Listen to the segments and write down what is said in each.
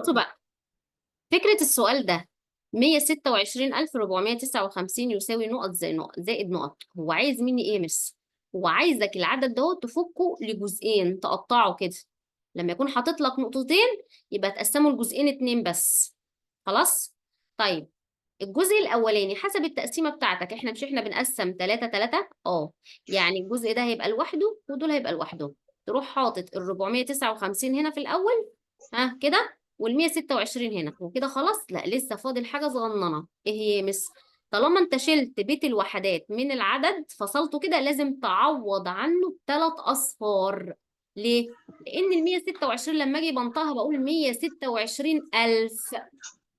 بصوا بقى، فكرة السؤال ده 126,459 يساوي نقط زي نقط زائد نقط. هو عايز مني ايه يا مس؟ هو عايزك العدد ده تفكه لجزئين، تقطعه كده. لما يكون حاطط لك نقطتين يبقى تقسمه لجزئين اتنين بس. خلاص؟ طيب الجزء الاولاني حسب التقسيمه بتاعتك، احنا بنقسم 3 3. يعني الجزء ده هيبقى لوحده ودول هيبقى لوحده. تروح حاطط ال 459 هنا في الاول، ها كده، وال 126 هنا وكده. خلاص؟ لا لسه فاضل حاجه صغننه. ايه هي يا مس؟ طالما انت شلت بيت الوحدات من العدد فصلته كده، لازم تعوض عنه بثلاث اصفار. ليه؟ لان ال 126 لما اجي بنطقها بقول 126,000.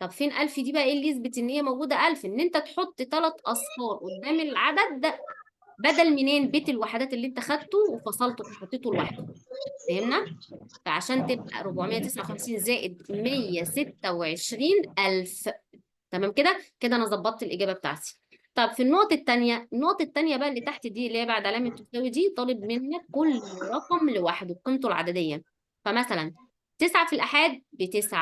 طب فين 1000 دي بقى؟ ايه اللي يثبت ان هي موجوده 1000؟ ان انت تحط ثلاث اصفار قدام العدد ده، بدل منين بيت الوحدات اللي انت خدته وفصلته وحطيته لوحده. فهمنا؟ فعشان تبقى 459 زائد 126,000. تمام كده؟ كده انا ظبطت الاجابه بتاعتي. طب في النقطه الثانيه بقى اللي تحت دي، اللي هي بعد علامه تساوي دي، طالب منك كل رقم لوحده قيمته العدديه. فمثلا 9 في الآحاد ب9،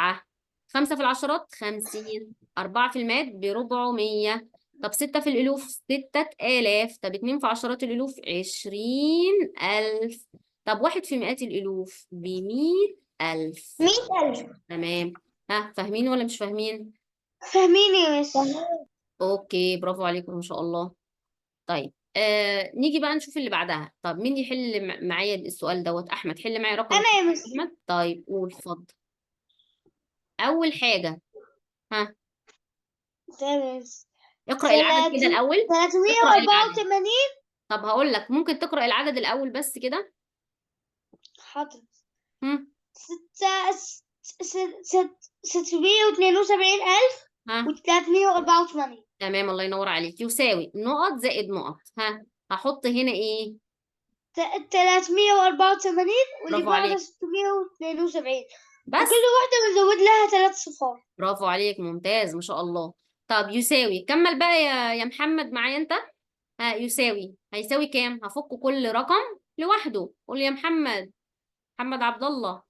5 في العشرات 50، 4 في المئات ب400. طب 6 في الألوف 6,000. طب 2 في عشرات الألوف 20,000. طب 1 في مئات الألوف ب100,000. 100,000. تمام. ها فاهمين ولا مش فاهمين؟ فاهمين يا مس. اوكي، برافو عليكم ما شاء الله. طيب نيجي بقى نشوف اللي بعدها. طب مين يحل معايا السؤال دوت؟ احمد حل معايا رقم أنا يا مس. احمد. طيب قول اتفضل. اول حاجه، ها تمام. اقرأ العدد كده الاول. اقرأ العدد. 384. طب هقول لك ممكن تقرأ العدد الاول بس كده. حاضر. هم 672,000 ها و384. تمام، الله ينور عليك. يساوي نقط زائد نقط. هحط هنا ايه؟ 384 واللي برافو بعدها عليك. 672. وكل بس واحدة بنزود لها 3 صفار. برافو عليك، ممتاز ما شاء الله. طب يساوي، كمل بقى يا محمد معايا انت. يساوي هيساوي كام؟ هفك كل رقم لوحده. قول يا محمد، محمد عبد الله.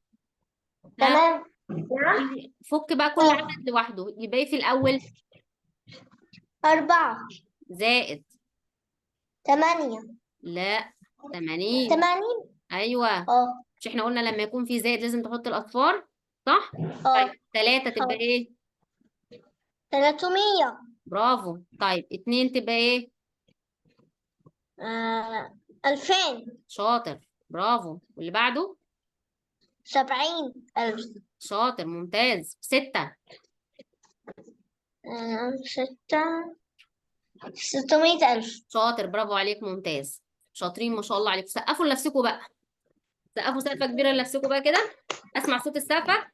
ها تمام. قول لي فك بقى كل عدد لوحده. يبقى ايه في الاول؟ 4. زائد. 8. لا، 80. 80. ايوه، اه. مش احنا قلنا لما يكون في زائد لازم تحط الاصفار؟ صح. اه. طيب 3 تبقى حاضر. ايه؟ 300. برافو. طيب 2 تبقى ايه؟ 2000. شاطر، برافو. واللي بعده؟ 70,000. شاطر، ممتاز. 6. 600,000. شاطر، برافو عليك، ممتاز. شاطرين ما شاء الله عليكم. سقفوا لنفسكم بقى، سقفوا سقفة كبيرة لنفسكم بقى كده. اسمع صوت السقفة.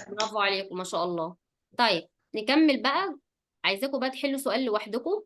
برافو عليكم ما شاء الله. طيب نكمل بقى. عايزاكم بقى تحلوا سؤال لوحدكم